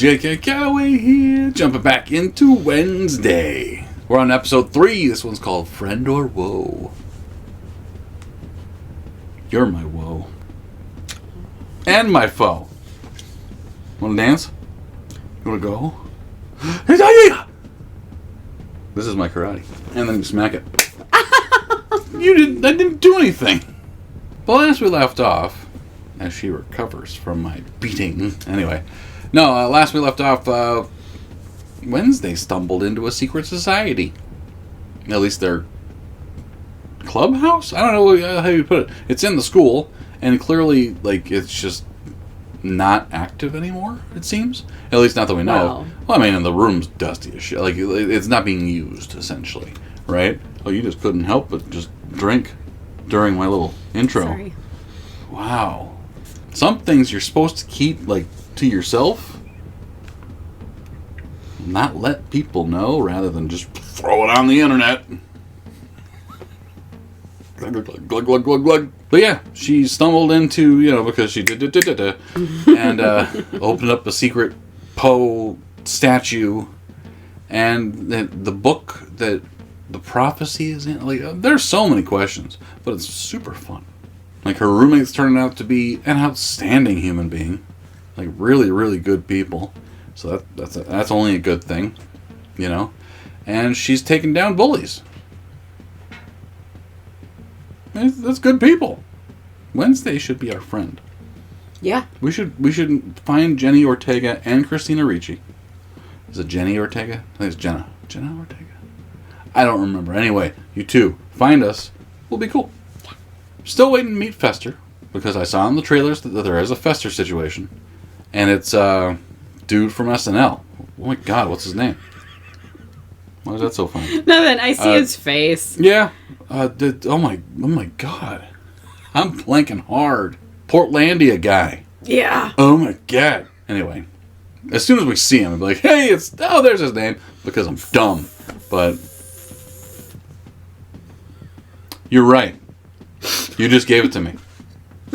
J.K. Calloway here, jumping back into Wednesday. We're on episode 3. This one's called Friend or Woe. You're my woe. And my foe. Want to dance? You want to go? This is my karate. And then you smack it. I didn't do anything. But last we left off, as she recovers from my beating. Anyway. No, last we left off, Wednesday stumbled into a secret society. At least their clubhouse? I don't know how you put it. It's in the school, and clearly, like, it's just not active anymore, it seems. At least not that we know of. Well, I mean, and the room's dusty as shit. Like, it's not being used, essentially. Right? Oh, you just couldn't help but just drink during my little intro. Sorry. Wow. Some things you're supposed to keep, like, to yourself. Not let people know, rather than just throw it on the internet. Glug, glug, glug, glug, glug, glug. But yeah, she stumbled into, because she and opened up a secret Poe statue, and the book that the prophecy is in. Like, there's so many questions, but it's super fun. Like, her roommates turned out to be an outstanding human being. Like, really, really good people. So that's only a good thing, And she's taken down bullies. That's good people. Wednesday should be our friend. Yeah. We should find Jenny Ortega and Christina Ricci. Is it Jenny Ortega? I think it's Jenna. Jenna Ortega? I don't remember. Anyway, you two, find us. We'll be cool. Yeah. Still waiting to meet Fester, because I saw in the trailers that there is a Fester situation. And it's dude from SNL. Oh my god, what's his name? Why is that so funny? Nothing. I see his face. Yeah. Oh my god. I'm blanking hard. Portlandia guy. Yeah. Oh my god. Anyway, as soon as we see him, I'll be like, hey, there's his name, because I'm dumb. But you're right. You just gave it to me.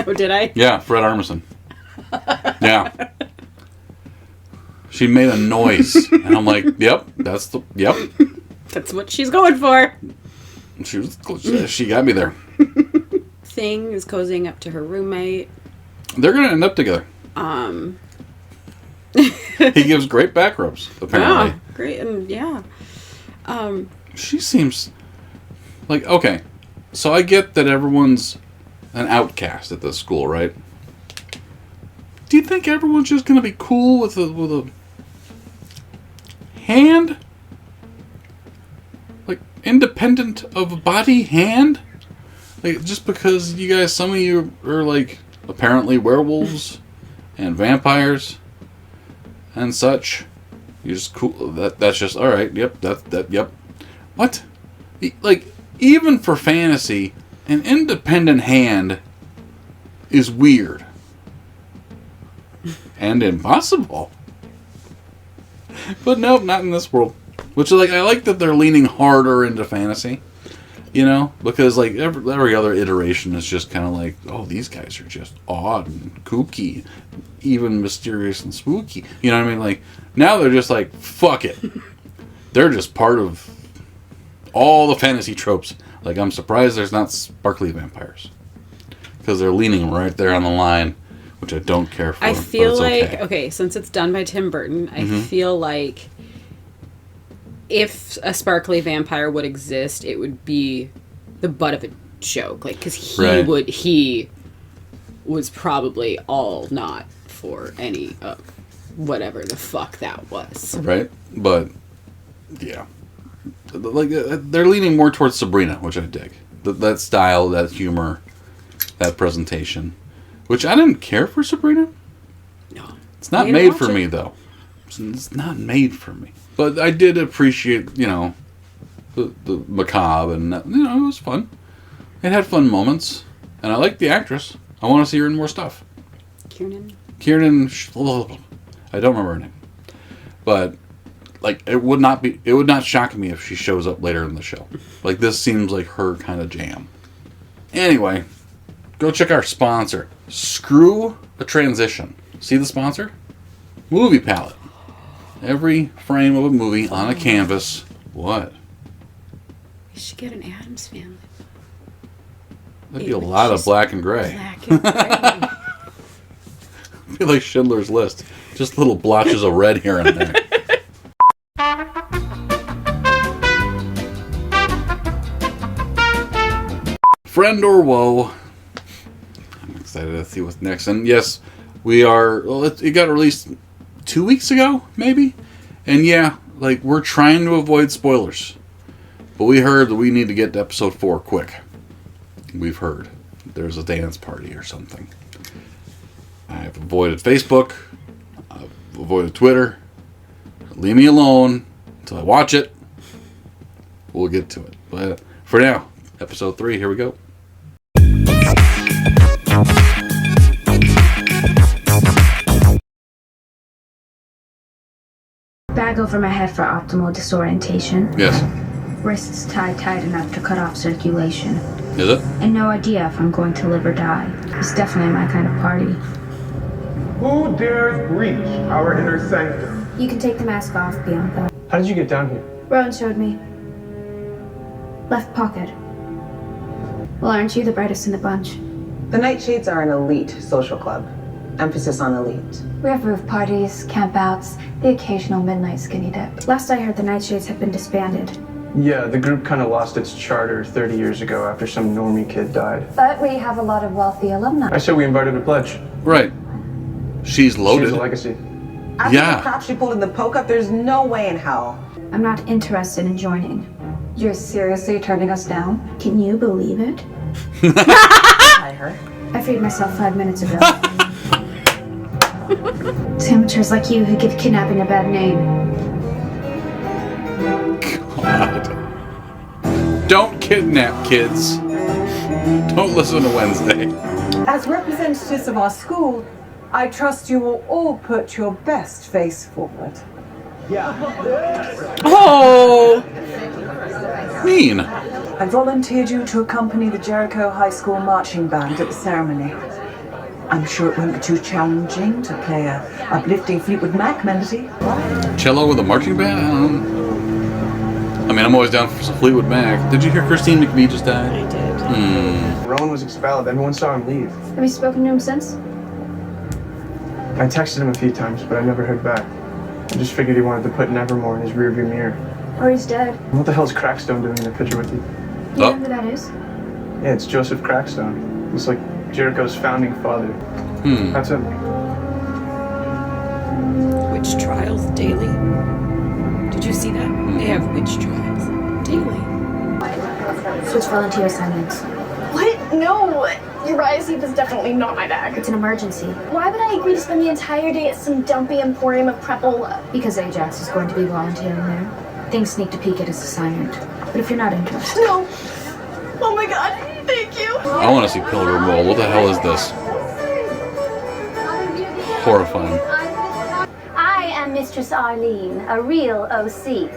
Oh, did I? Yeah, Fred Armisen. Yeah. She made a noise, and I'm like, yep. That's what she's going for. She got me there. Thing is cozying up to her roommate. They're going to end up together. He gives great back rubs, apparently. Yeah, great, and yeah. She seems like, okay, so I get that everyone's an outcast at this school, right? Do you think everyone's just going to be cool with a hand? Like, independent of body hand? Like, just because you guys, some of you are, like, apparently werewolves and vampires and such. You're just cool. That's just, alright, yep, yep. What? Like, even for fantasy, an independent hand is weird. And impossible. But nope, not in this world. Which, like, I like that they're leaning harder into fantasy. Because, like, every other iteration is just kind of like, oh, these guys are just odd and kooky, even mysterious and spooky. You know what I mean? Like, now they're just like, fuck it. They're just part of all the fantasy tropes. Like, I'm surprised there's not sparkly vampires. Because they're leaning right there on the line, which I don't care for. I feel like, okay, since it's done by Tim Burton, I feel like if a sparkly vampire would exist, it would be the butt of a joke. Like, because he was probably all not for any of whatever the fuck that was. Right? But, yeah. Like, they're leaning more towards Sabrina, which I dig. That style, that humor, that presentation. Which I didn't care for Sabrina. No. It's not made for me, though. It's not made for me. But I did appreciate, the macabre, and, it was fun. It had fun moments. And I like the actress. I want to see her in more stuff. Kiernan. I don't remember her name. But, like, it would not shock me if she shows up later in the show. Like, this seems like her kind of jam. Anyway, go check our sponsor. Screw a Transition. See the sponsor? Movie Palette. Every frame of a movie on a canvas. What? We should get an Addams Family. That'd be a lot of black and gray. Black and gray. It'd be like Schindler's List. Just little blotches of red here and there. Friend or woe. I'm excited to see what's next. And yes, we are. Well, it got released 2 weeks ago, maybe. And yeah, like we're trying to avoid spoilers, but we heard that we need to get to episode 4 quick. We've heard there's a dance party or something. I've avoided Facebook. I've avoided Twitter. Leave me alone until I watch it. We'll get to it. But for now, episode 3. Here we go. Bag over my head for optimal disorientation. Yes. Wrists tied tight enough to cut off circulation. Is it? And no idea if I'm going to live or die. It's definitely my kind of party. Who dares breach our inner sanctum? You can take the mask off, Bianca. How did you get down here? Rowan showed me. Left pocket. Well, aren't you the brightest in the bunch? The Nightshades are an elite social club. Emphasis on elite. We have roof parties, campouts, the occasional midnight skinny dip. Last I heard, the Nightshades have been disbanded. Yeah, the group kind of lost its charter 30 years ago after some normie kid died. But we have a lot of wealthy alumni. I said we invited a pledge. Right. She's loaded. She's a legacy. After Yeah. the crap she pulled in the poke-up, there's no way in hell. I'm not interested in joining. You're seriously turning us down? Can you believe it? Hi, her. I freed myself 5 minutes ago. It's amateurs like you who give kidnapping a bad name. God. Don't kidnap kids. Don't listen to Wednesday. As representatives of our school, I trust you will all put your best face forward. Oh! Mean. I volunteered you to accompany the Jericho High School marching band at the ceremony. I'm sure it won't be too challenging to play a uplifting Fleetwood Mac melody. Cello with a marching band? I don't know. I mean, I'm always down for some Fleetwood Mac. Did you hear Christine McVie just died? I did. Rowan was expelled. Everyone saw him leave. Have you spoken to him since? I texted him a few times, but I never heard back. I just figured he wanted to put Nevermore in his rearview mirror. Or he's dead. What the hell is Crackstone doing in the picture with you? You Oh. know who that is? Yeah, it's Joseph Crackstone. He's like Jericho's founding father. That's him. Witch trials daily. Did you see that? They have witch trials daily. Switch volunteer assignments. What? No! Uriah's Eve is definitely not my bag. It's an emergency. Why would I agree to spend the entire day at some dumpy emporium of prepola? Because Ajax is going to be volunteering there. Things sneak to peek at his assignment. But if you're not interested... No! Oh my god, thank you! I want to see Pilgrim roll. What the hell is this? Horrifying. I am Mistress Arlene, a real OC.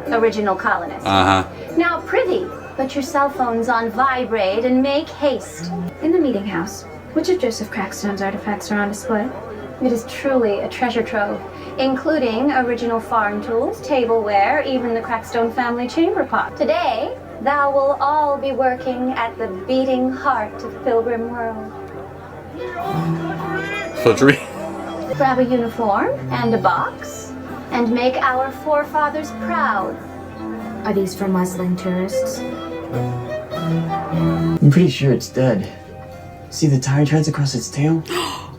Original colonist. Uh-huh. Now, prithee, put your cell phones on vibrate and make haste. In the meeting house, which of Joseph Crackstone's artifacts are on display? It is truly a treasure trove, including original farm tools, tableware, even the Crackstone family chamber pot. Today, thou will all be working at the beating heart of Pilgrim World. Fudgery. Grab a uniform and a box, and make our forefathers proud. Are these for Muslim tourists? I'm pretty sure it's dead. See the tire treads across its tail?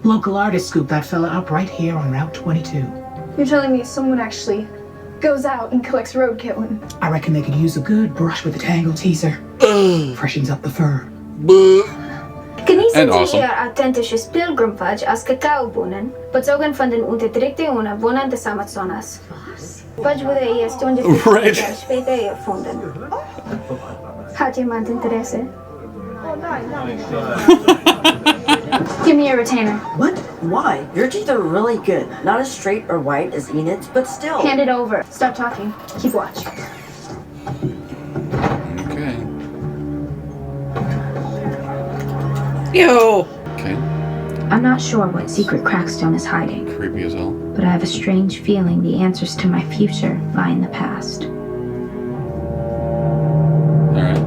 Local artist scooped that fella up right here on Route 22. You're telling me someone actually goes out and collects roadkill and... I reckon they could use a good brush with a tangle teaser. Freshens up the fur. Genießen awesome. Sie Ihr authentisches Pilgrimfudge aus Kakaobohnen, bezogen von den unterdrückten und wohnenden Amazonas. Fudge wurde erst 150 Right. Jahre später erfunden. Hat jemand Interesse? Give me a retainer. What? Why? Your teeth are really good. Not as straight or white as Enid's, but still. Hand it over. Stop talking. Keep watch. Okay. Yo! Okay. I'm not sure what secret Crackstone is hiding. Creepy as hell. But I have a strange feeling the answers to my future lie in the past. Alright.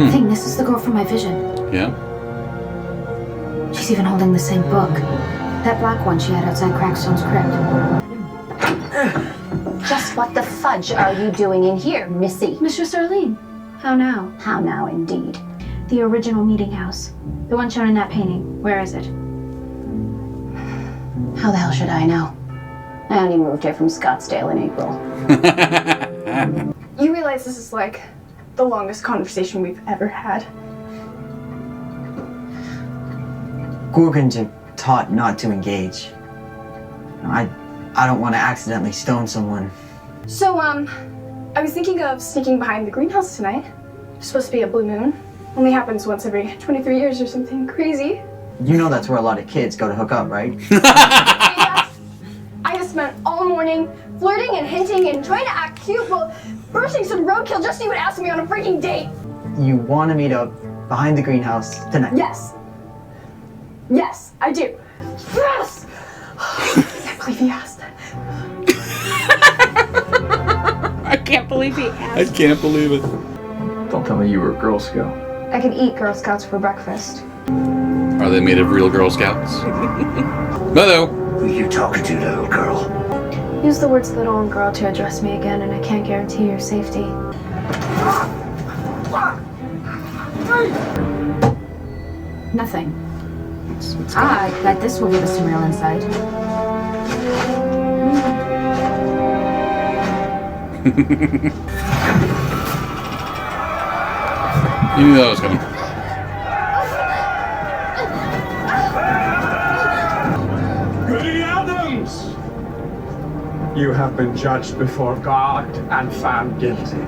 I think this is the girl from my vision. Yeah? She's even holding the same book. That black one she had outside Crackstone's crypt. Just what the fudge are you doing in here, Missy? Mistress Arlene. How now? How now, indeed. The original meeting house. The one shown in that painting. Where is it? How the hell should I know? I only moved here from Scottsdale in April. You realize this is like the longest conversation we've ever had. Gorgons are taught not to engage. I don't want to accidentally stone someone. So, I was thinking of sneaking behind the greenhouse tonight. It's supposed to be a blue moon. Only happens once every 23 years or something crazy. You know that's where a lot of kids go to hook up, right? I have spent all morning flirting and hinting and trying to act cute while bursting some roadkill just so you would ask me on a freaking date. You want to meet up behind the greenhouse tonight? Yes. Yes, I do. Yes! I can't believe he asked. I can't believe he asked. I can't believe it. Don't tell me you were a Girl Scout. I can eat Girl Scouts for breakfast. Are they made of real Girl Scouts? Hello. Who are you talking to, little girl? Use the words little and girl to address me again, and I can't guarantee your safety. Nothing. I bet this will give us some real insight. You knew that was coming. Goody Adams! You have been judged before God and found guilty.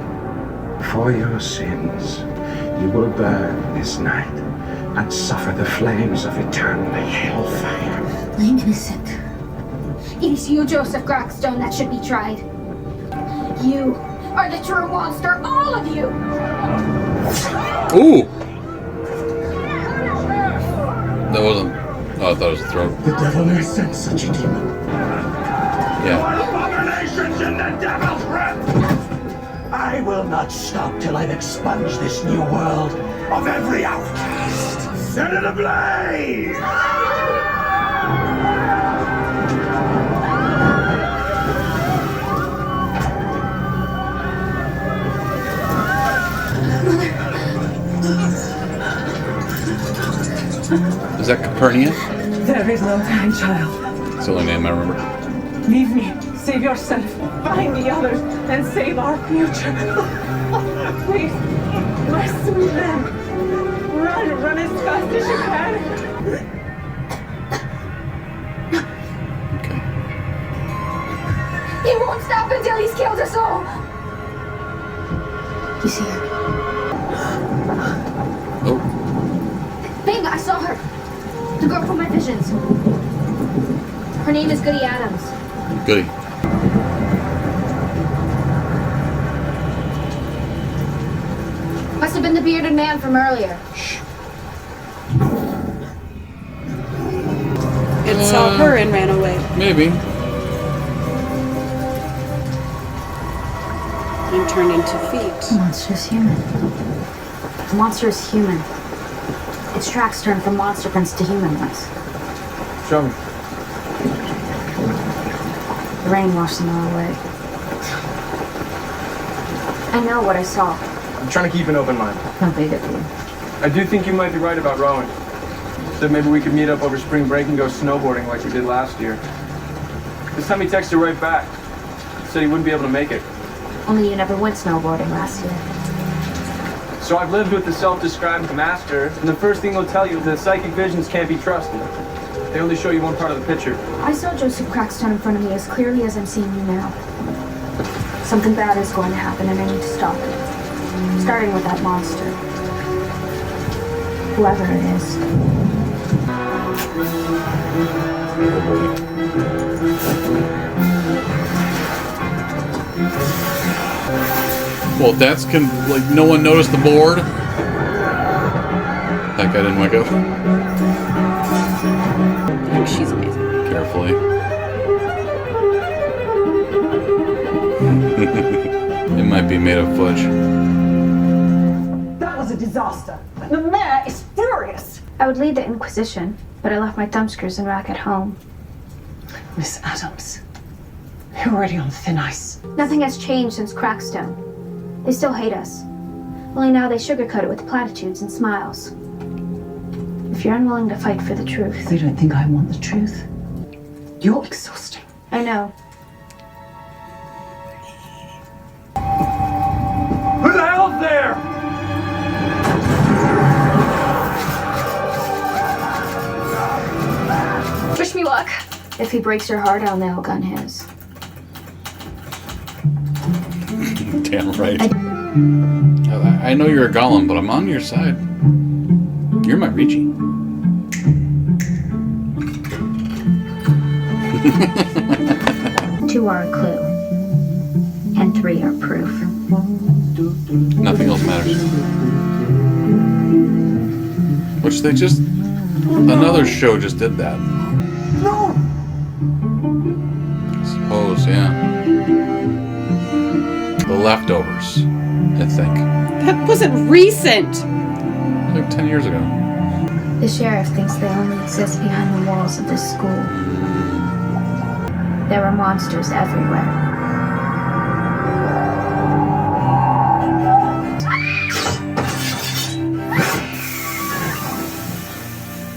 For your sins, you will burn this night and suffer the flames of eternal hellfire. I'm innocent. It is you, Joseph Crackstone, that should be tried. You are the true monster, all of you! Ooh! That wasn't... Oh, I thought it was a throat. The devil may send such a demon. Yeah. Abominations in the devil's breath! I will not stop till I've expunged this new world of every outcast. Set it ablaze! Is that Capernia? There is no time, child. That's the only name I remember. Leave me. Save yourself. Find the others and save our future. Please, my sweet lamb. Run as fast as you can. Okay. He won't stop until he's killed us all! You see her? Oh. Bing, I saw her! The girl from my visions. Her name is Goody Adams. Goody. Must have been the bearded man from earlier. It saw her and ran away. Maybe. And turned into feet. The monster is human. The monster is human. Its tracks turn from monster prince to human ones. Show me. The rain washed them all away. I know what I saw. I'm trying to keep an open mind. How big of you? I do think you might be right about rowing. Said maybe we could meet up over spring break and go snowboarding like we did last year. This time he texted right back. Said he wouldn't be able to make it. Only you never went snowboarding last year. So I've lived with the self-described master, and the first thing they'll tell you is that psychic visions can't be trusted. They only show you one part of the picture. I saw Joseph Crackstone in front of me as clearly as I'm seeing you now. Something bad is going to happen and I need to stop it. Starting with that monster. Whoever it is. Well, that's like no one noticed the board. That guy didn't wake up. Oh, she's amazing. Carefully. It might be made of fudge. That was a disaster. The mayor is furious. I would lead the Inquisition, but I left my thumbscrews and rack at home. Miss Adams, you're already on thin ice. Nothing has changed since Crackstone. They still hate us. Only now they sugarcoat it with platitudes and smiles. If you're unwilling to fight for the truth... They don't think I want the truth. You're exhausting. I know. Who the hell's there? Wish me luck. If he breaks your heart, I'll nail gun his. Damn right. I know you're a golem, but I'm on your side. You're my Ricci. 2 are a clue. And 3 are proof. Nothing else matters. Which they just... Another show just did that. No! I suppose, yeah. The Leftovers, I think. That wasn't recent. Like 10 years ago. The sheriff thinks they only exist behind the walls of this school. There are monsters everywhere.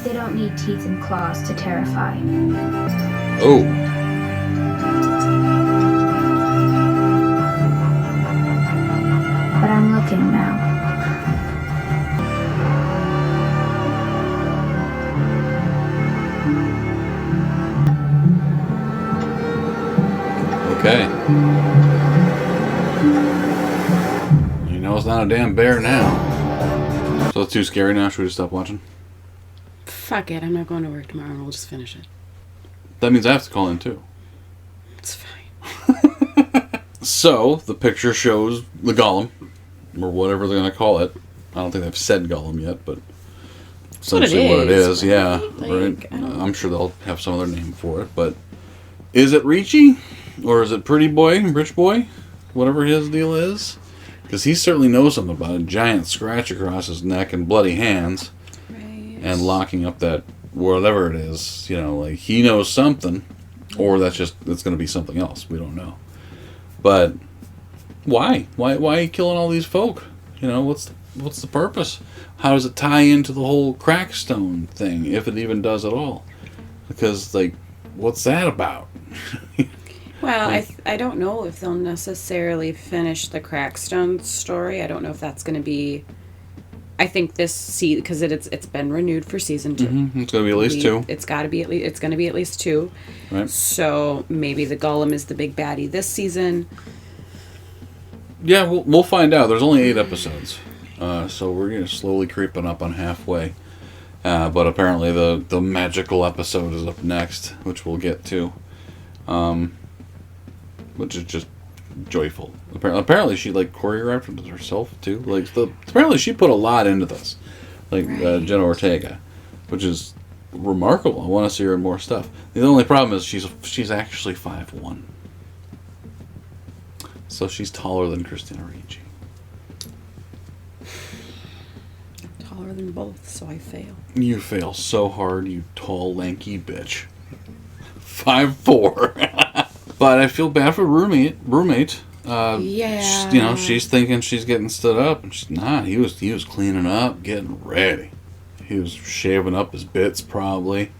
They don't need teeth and claws to terrify. Oh. But I'm looking now. Okay. You know it's not a damn bear now. So it's too scary now? Should we just stop watching? Fuck it, I'm not going to work tomorrow. We'll just finish it. That means I have to call in too. It's fine. So, the picture shows the golem, or whatever they're going to call it. I don't think they've said golem yet, but essentially what it is, yeah. Right? I'm sure they'll have some other name for it, but is it Ricci? Or is it Pretty Boy, Rich Boy? Whatever his deal is. Because he certainly knows something about a giant scratch across his neck and bloody hands. Right. And locking up that whatever it is. You know, like he knows something. Or that's going to be something else. We don't know. But why? Why are you killing all these folk? You know, what's the purpose? How does it tie into the whole Crackstone thing, if it even does at all? Because, like, what's that about? Well, I don't know if they'll necessarily finish the Crackstone story. I don't know if that's going to be... I think this season, because it's been renewed for season 2. Mm-hmm. It's going to be at least 2. It's got to be it's going to be at least 2. Right. So maybe the Golem is the big baddie this season. Yeah, we'll find out. There's only 8 episodes, so we're getting slowly creeping up on halfway. But apparently the magical episode is up next, which we'll get to. Which is just joyful. Apparently she like choreographed it herself too. Like apparently she put a lot into this, like right. Jenna Ortega, which is remarkable. I want to see her in more stuff. The only problem is she's actually 5'1", so she's taller than Christina Ricci. Taller than both, so I fail. You fail so hard, you tall lanky bitch. 5'4". But I feel bad for roommate. Yeah. You know, she's thinking she's getting stood up, and she's not. He was cleaning up, getting ready. He was shaving up his bits, probably.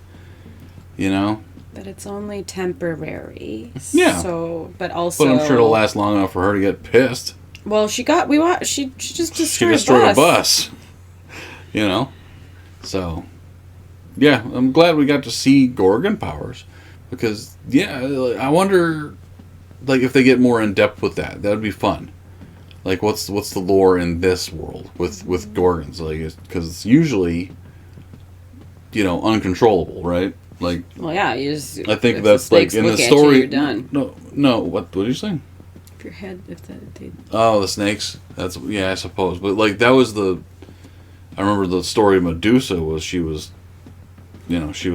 You know. But it's only temporary. Yeah. So, but also. But I'm sure it'll last long enough for her to get pissed. Well, she just destroyed a bus. You know. So, yeah, I'm glad we got to see Gorgon powers. Because, yeah, I wonder, like, if they get more in depth with that. That would be fun. Like, what's the lore in this world with Gorgons? Like, because it's usually, you know, uncontrollable, right? Like, well, yeah, you just. I think that's like in the story. You're done. No. What did you say? If your head, if that. Oh, the snakes. That's I suppose. But like that was the I remember the story of Medusa was she was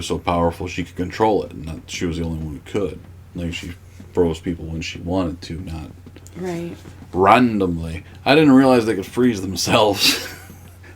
so powerful she could control it, and that she was the only one who could. Like, she froze people when she wanted to, not randomly. I didn't realize they could freeze themselves.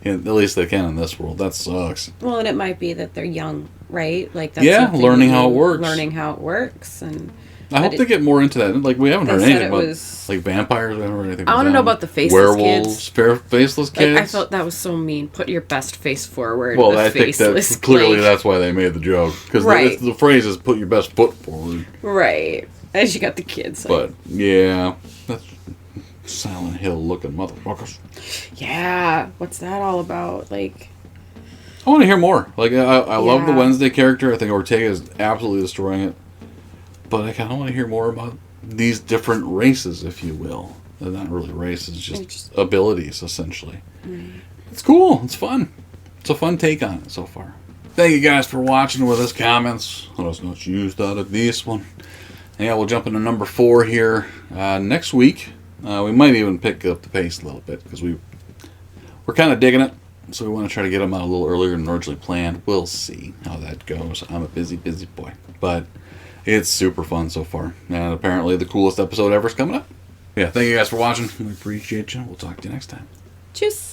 At least they can in this world. That sucks. Well, and it might be that they're young, right? Like, that's learning how it works. Learning how it works, and I hope they get more into that. Like, we haven't heard anything about like vampires. We haven't heard anything. I want to know about the faceless kids. Werewolves, faceless kids. Like, I felt that was so mean. Put your best face forward. Well, I think that clearly that's why they made the joke, because the phrase is "put your best foot forward." Right. As you got the kids. But yeah, that's Silent Hill looking motherfuckers. Yeah, what's that all about? Like, I want to hear more. Like, I love the Wednesday character. I think Ortega is absolutely destroying it. But I kind of want to hear more about these different races, if you will. They're not really races, just abilities, essentially. It's cool. It's fun. It's a fun take on it so far. Thank you guys for watching with us. Comments. Let us know what you used out of this one. Yeah, we'll jump into number 4 here next week. We might even pick up the pace a little bit because we're kind of digging it. So we want to try to get them out a little earlier than originally planned. We'll see how that goes. I'm a busy boy. But it's super fun so far. And apparently the coolest episode ever is coming up. Yeah, thank you guys for watching. We appreciate you. We'll talk to you next time. Tschüss.